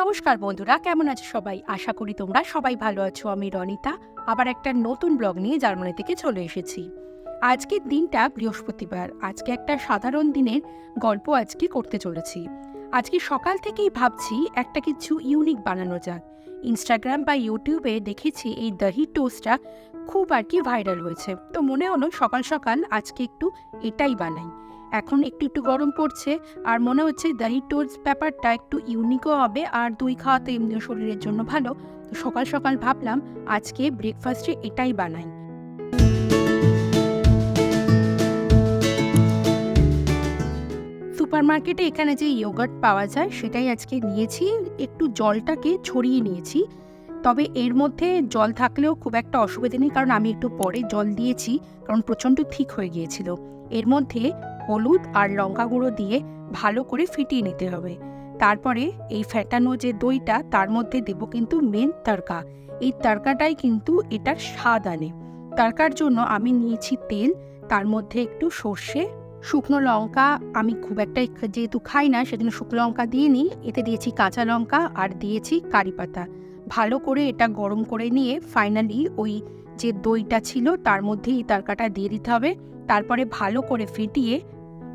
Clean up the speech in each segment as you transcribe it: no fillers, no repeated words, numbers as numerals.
নমস্কার বন্ধুরা, কেমন আছো সবাই? আশা করি তোমরা সবাই ভালো আছো। আমি রনিতা আবার একটা নতুন ব্লগ নিয়ে জার্মানি থেকে চলে এসেছি। আজকের দিনটা বৃহস্পতিবার। আজকে একটা সাধারণ দিনের গল্প আজকে করতে চলেছি। আজকে সকাল থেকেই ভাবছি একটা কিছু ইউনিক বানানো যাক। ইনস্টাগ্রাম বা ইউটিউবে দেখেছি এই দহি টোস্টটা খুব ভাইরাল হয়েছে, তো মনে হলো সকাল সকাল আজকে একটু এটাই বানাই। এখন একটু গরম পড়ছে আর মনে হচ্ছে দহি টোস্ট ব্যাপারটা একটু ইউনিকও হবে, আর দই খাওয়া তো এমনিও শরীরের জন্য ভালো। তো সকাল সকাল ভাবলাম আজকে ব্রেকফাস্টে এটাই বানাই। সুপারমার্কেটে এখানে যে ইয়োগার্ট পাওয়া যায় সেটাই আজকে নিয়েছি। একটু জলটাকে ছড়িয়ে নিয়েছি, তবে এর মধ্যে জল থাকলেও খুব একটা অসুবিধা নেই, কারণ আমি একটু পরে জল দিয়েছি, কারণ প্রচণ্ড ঠিক হয়ে গিয়েছিল। এর মধ্যে হলুদ আর লঙ্কা গুঁড়ো দিয়ে ভালো করে ফিটিয়ে নিতে হবে। তারপরে এই ফেটানো যে দইটা তার মধ্যে দেব কিন্তু মেন তড়কা। এই তড়কাটাই কিন্তু এটার স্বাদ আনে। তড়কার জন্য আমি নিয়েছি তেল, তার মধ্যে একটু সর্ষে, শুকনো লঙ্কা। আমি খুব একটা যেহেতু খাই না সেজন্য শুকনো লঙ্কা দিয়ে নিই। এতে দিয়েছি কাঁচা লঙ্কা আর দিয়েছি কারি পাতা। ভালো করে এটা গরম করে নিয়ে ফাইনালি ওই যে দইটা ছিল তার মধ্যে এই তড়কাটা দিয়ে দিতে হবে। তারপরে ভালো করে ফিটিয়ে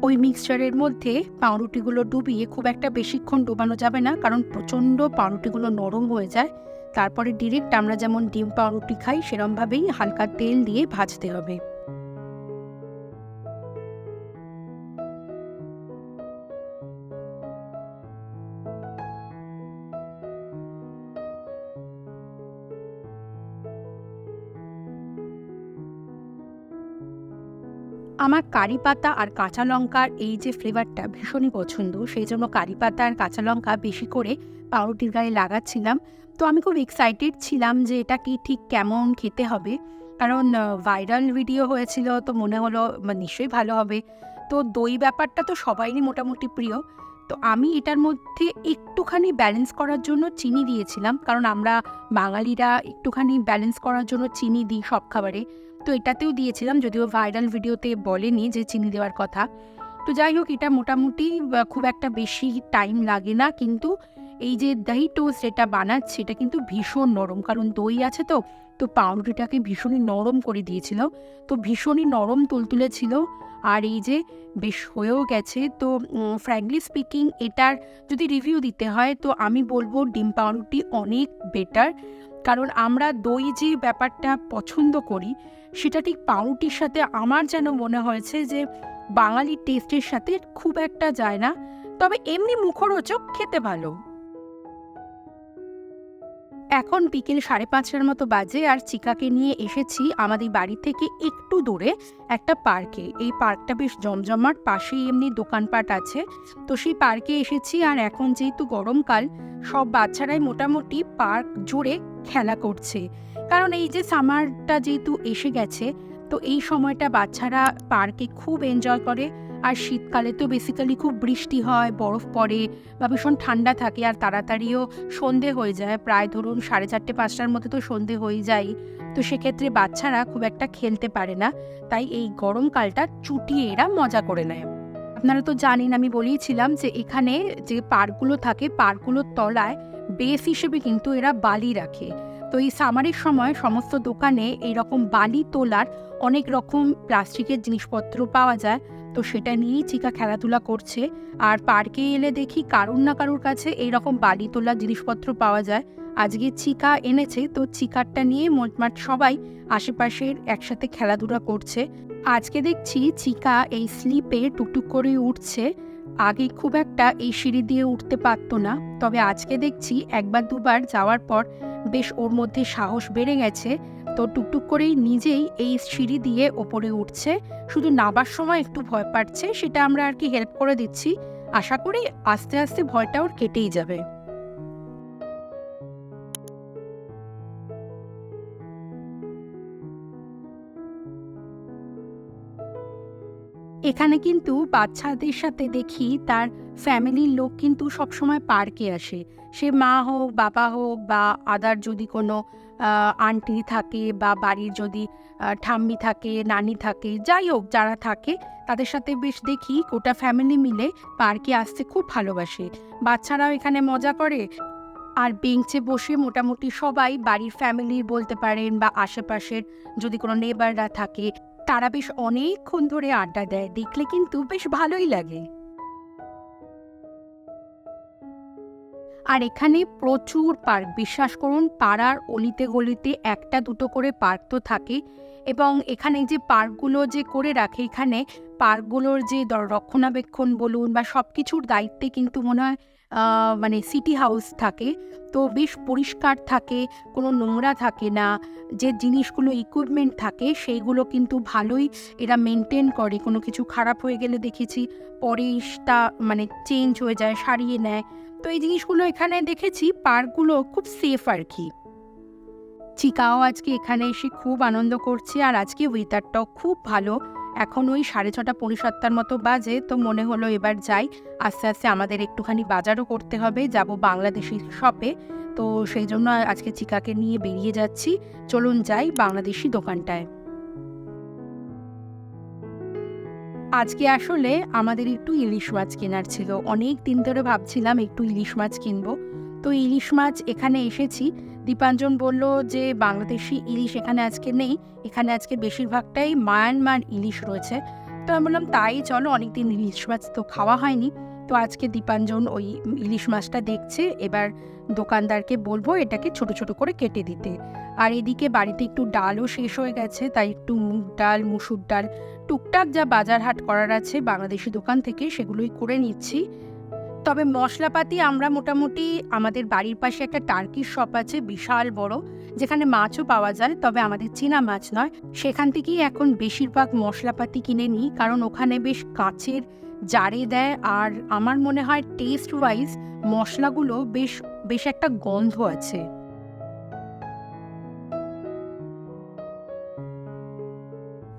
ওই মিক্সচারের মধ্যে পাউরুটিগুলো ডুবিয়ে, খুব একটা বেশিক্ষণ ডোবানো যাবে না কারণ প্রচণ্ড পাউরুটিগুলো নরম হয়ে যায়। তারপরে ডিরেক্ট আমরা যেমন ডিম পাউরুটি খাই সেরমভাবেই হালকা তেল দিয়ে ভাজতে হবে। আমার কারি পাতা আর কাঁচা লঙ্কার এই যে ফ্লেভারটা ভীষণই পছন্দ, সেই জন্য কারি পাতা আর কাঁচা লঙ্কা বেশি করে পাউরুটির গায়ে লাগাচ্ছিলাম। তো আমি খুব এক্সাইটেড ছিলাম যে এটা কি ঠিক কেমন খেতে হবে, কারণ ভাইরাল ভিডিও হয়েছিল, তো মনে হলো নিশ্চয়ই ভালো হবে। তো দই ব্যাপারটা তো সবাইরই মোটামুটি প্রিয়। তো আমি এটার মধ্যে একটুখানি ব্যালেন্স করার জন্য চিনি দিয়েছিলাম, কারণ আমরা বাঙালিরা একটুখানি ব্যালেন্স করার জন্য চিনি দিই সব খাবারে। তো এটাতেও দিয়েছিলাম, যদিও ভাইরাল ভিডিওতে বলেনি যে চিনি দেওয়ার কথা। তো যাই হোক, এটা মোটামুটি খুব একটা বেশি টাইম লাগে না, কিন্তু এই যে দহি টোস্ট যেটা বানাচ্ছি এটা কিন্তু ভীষণ নরম, কারণ দই আছে। তো তো পাউরুটিটাকে ভীষণই নরম করে দিয়েছিল, তো ভীষণই নরম তুলতুলে ছিল। আর এই যে বেশ হয়েও গেছে। তো ফ্র্যাঙ্কলি স্পিকিং এটার যদি রিভিউ দিতে হয় তো আমি বলবো ডিম পাউরুটি অনেক বেটার, কারণ আমরা দই যে ব্যাপারটা পছন্দ করি সেটা ঠিক পাউরুটির সাথে আমার যেন মনে হয়েছে যে বাঙালি টেস্টের সাথে খুব একটা যায় না, তবে এমনি মুখরোচক, খেতে ভালো। এখন বিকেল 5:30টার মতো বাজে, আর চিকাকে নিয়ে এসেছি আমাদের বাড়ি থেকে একটু দূরে একটা পার্কে। এই পার্কটা বেশ জমজমাট, পাশেই এমনি দোকানপাট আছে। তো সেই পার্কে এসেছি, আর এখন যেহেতু গরমকাল সব বাচ্চারাই মোটামুটি পার্ক জুড়ে খেলা করছে, কারণ এই যে সামারটা যেহেতু এসে গেছে, তো এই সময়টা বাচ্চারা পার্কে খুব এনজয় করে। আর শীতকালে তো বেসিক্যালি খুব বৃষ্টি হয়, বরফ পড়ে বা ভীষণ ঠান্ডা থাকে, আর তাড়াতাড়িও সন্ধে হয়ে যায়। প্রায় ধরুন 4:30-5টার মধ্যে তো সন্ধে হয়ে যায়। তো সেক্ষেত্রে বাচ্চারা খুব একটা খেলতে পারে না, তাই এই গরমকালটা চুটিয়ে এরা মজা করে নেয়। আপনারা তো জানেন, আমি বলেইছিলাম যে এখানে যে পার্কগুলো থাকে পার্কগুলোর তলায় বেস হিসেবে কিন্তু এরা বালি রাখে। তো এই সামারের সময় সমস্ত দোকানে এইরকম বালি তোলার অনেক রকম প্লাস্টিকের জিনিসপত্র পাওয়া যায়। তো সেটা নিয়েই চিকা খেলাধুলা করছে। আর পার্কে এলে দেখি কারুর না কারুর কাছে এইরকম বালি তোলার জিনিসপত্র পাওয়া যায়। আজকে চিকা এনেছে, তো চিকারটা নিয়ে মোটমাট সবাই আশেপাশের একসাথে খেলাধুলা করছে। আজকে দেখছি চিকা এই স্লিপে টুকটুক করে উঠছে। আগে খুব একটা এই সিঁড়ি দিয়ে উঠতে পারতো না, তবে আজকে দেখছি একবার দুবার যাওয়ার পর বেশ ওর মধ্যে সাহস বেড়ে গেছে। তো টুকটুক করেই নিজেই এই সিঁড়ি দিয়ে ওপরে উঠছে। শুধু নাবার সময় একটু ভয় পাচ্ছে, সেটা আমরা আর কি হেল্প করে দিচ্ছি। আশা করি আস্তে আস্তে ভয়টা ওর কেটেই যাবে। এখানে কিন্তু বাচ্চাদের সাথে দেখি তার ফ্যামিলির লোক কিন্তু সবসময় পার্কে আসে। সে মা হোক, বাবা হোক, বা আদার যদি কোনো আন্টি থাকে, বা বাড়ির যদি ঠাম্মি থাকে, নানি থাকে, যাই হোক যারা থাকে তাদের সাথে বেশ দেখি গোটা ফ্যামিলি মিলে পার্কে আসতে খুব ভালোবাসে। বাচ্চারাও এখানে মজা করে। আর বেঞ্চে বসে মোটামুটি সবাই বাড়ির ফ্যামিলির বলতে পারেন বা আশেপাশের যদি কোনো নেবাররা থাকে তারা বেশ অনেকক্ষণ ধরে আড্ডা দেয়, দেখলে কিন্তু বেশ ভালোই লাগে। আর এখানে প্রচুর পার্ক, বিশ্বাস করুন পাড়ার অলিতে গলিতে একটা দুটো করে পার্ক তো থাকে। এবং এখানে যে পার্কগুলো যে করে রাখে, এখানে পার্কগুলোর যে রক্ষণাবেক্ষণ বলুন বা সব কিছুর দায়িত্বে কিন্তু মনে হয় মানে সিটি হাউস থাকে। তো বেশ পরিষ্কার থাকে, কোনো নোংরা থাকে না, যে জিনিসগুলো ইকুইপমেন্ট থাকে সেইগুলো কিন্তু ভালোই এরা মেনটেন করে। কোনো কিছু খারাপ হয়ে গেলে দেখেছি পরে তা মানে চেঞ্জ হয়ে যায়, সারিয়ে নেয়। তো এই জিনিসগুলো এখানে দেখেছি, পার্কগুলো খুব সেফ আর কি। চিকাও আজকে এখানে এসে খুব আনন্দ করছে, আর আজকে ওয়েদারটাও খুব ভালো। এখন ওই 6:30 পৌনে 7টার মতো বাজে, তো মনে হলো এবার যাই। আস্তে আস্তে আমাদের একটুখানি বাজারও করতে হবে, যাব বাংলাদেশি শপে। তো সেই জন্য আজকে চিকাকে নিয়ে বেরিয়ে যাচ্ছি। চলুন যাই বাংলাদেশি দোকানটায়। আজকে আসলে আমাদের একটু ইলিশ মাছ কেনার ছিল, অনেক দিন ধরে ভাবছিলাম একটু ইলিশ মাছ কিনবো। তো ইলিশ মাছ এখানে এসেছি। দীপাঞ্জন বলল যে বাংলাদেশি ইলিশ এখানে আজকে নেই, এখানে আজকে বেশিরভাগটাই মায়ানমার ইলিশ রয়েছে। তো আমি বললাম তাই চলো, অনেকদিন ইলিশ মাছ তো খাওয়া হয়নি। তো আজকে দীপাঞ্জন ওই ইলিশ মাছটা দেখছে, এবার দোকানদারকে বলবো এটাকে ছোট ছোট করে কেটে দিতে। আর এদিকে বাড়িতে একটু ডালও শেষ হয়ে গেছে, তাই একটু মুগ ডাল, মুসুর ডাল, টুকটাক যা বাজার হাট করার আছে বাংলাদেশি দোকান থেকে সেগুলোই করে নিচ্ছি। তবে মশলাপাতি আমরা মোটামুটি, আমাদের বাড়ির পাশে একটা টার্কির শপ আছে বিশাল বড়, যেখানে মাছও পাওয়া যায়, তবে আমাদের চীনা মাছ নয়। সেখান থেকেই এখন বেশিরভাগ মশলাপাতি কিনে নিই, কারণ ওখানে বেশ কাঁচের জারে দেয়। আর আমার মনে হয় টেস্ট ওয়াইজ মশলাগুলো বেশ বেশ একটা গন্ধ আছে।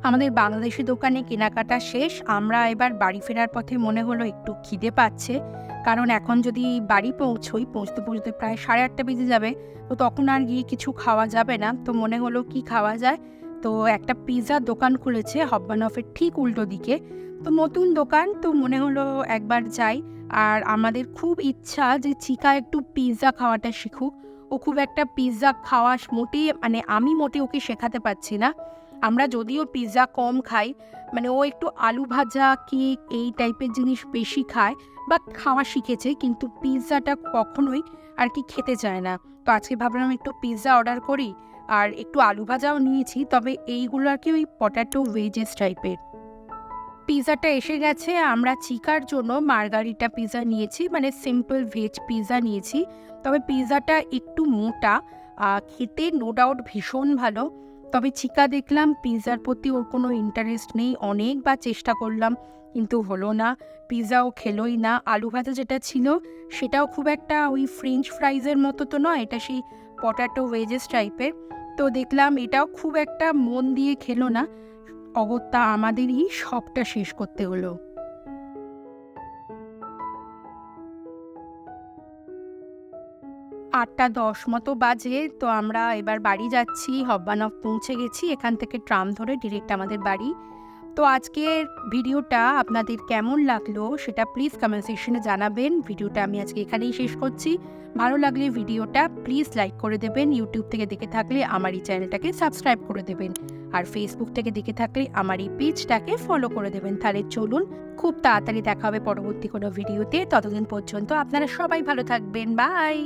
আমাদের বাংলাদেশি দোকানে কেনাকাটা শেষ। আমরা এবার বাড়ি ফেরার পথে মনে হলো একটু খিদে পাচ্ছে, কারণ এখন যদি বাড়ি পৌঁছতে পৌঁছতে প্রায় 8:30 বেজে যাবে, তো তখন আর গিয়ে কিছু খাওয়া যাবে না। তো মনে হলো কি খাওয়া যায়, তো একটা পিৎজার দোকান খুলেছে হব্বানফের ঠিক উল্টো দিকে। তো নতুন দোকান, তো মনে হলো একবার যাই। আর আমাদের খুব ইচ্ছা যে চিকা একটু পিৎজা খাওয়াটা শিখুক। ও খুব একটা পিৎজা খাওয়া মোটেই, মানে আমি মোটে ওকে শেখাতে পারছি না। আমরা যদিও পিৎজা কম খাই, মানে ও একটু আলু ভাজা, কেক এই টাইপের জিনিস বেশি খায় বা খাওয়া শিখেছে, কিন্তু পিৎজাটা কখনোই আর কি খেতে চায় না। তো আজকে ভাবলাম একটু পিৎজা অর্ডার করি, আর একটু আলু ভাজাও নিয়েছি, তবে এইগুলো আর কি ওই পটাটো ভেজেস টাইপের। পিৎজাটা এসে গেছে। আমরা চিকার জন্য মার্গারিটা পিৎজা নিয়েছি, মানে সিম্পল ভেজ পিৎজা নিয়েছি। তবে পিৎজাটা একটু মোটা, খেতে নো ডাউট ভীষণ ভালো। তবে চিকা দেখলাম পিৎজার প্রতি ওর কোনো ইন্টারেস্ট নেই, অনেকবার চেষ্টা করলাম কিন্তু হলো না, পিৎজাও খেলোই না। আলু ভাজা যেটা ছিল সেটাও খুব একটা ওই ফ্রেঞ্চ ফ্রাইজের মতো তো নয়, এটা সেই পটাটো ভেজেস টাইপের। তো দেখলাম এটাও খুব একটা মন দিয়ে খেলো না, অগত্যা আমাদেরই সবটা শেষ করতে হলো। 8:10 মতো বাজে, তো আমরা এবার বাড়ি যাচ্ছি। হব্বানফ পৌঁছে গেছি, এখান থেকে ট্রাম ধরে ডিরেক্ট আমাদের বাড়ি। তো আজকের ভিডিওটা আপনাদের কেমন লাগলো সেটা প্লিজ কমেন্ট সেকশনে জানাবেন। ভিডিওটা আমি আজকে এখানেই শেষ করছি। ভালো লাগলে ভিডিওটা প্লিজ লাইক করে দেবেন। ইউটিউব থেকে দেখে থাকলে আমার এই চ্যানেলটাকে সাবস্ক্রাইব করে দেবেন, আর ফেসবুক থেকে দেখে থাকলে আমার এই পেজটাকে ফলো করে দেবেন। তাহলে চলুন, খুব তাড়াতাড়ি দেখা হবে পরবর্তী কোনো ভিডিওতে। ততদিন পর্যন্ত আপনারা সবাই ভালো থাকবেন। বাই।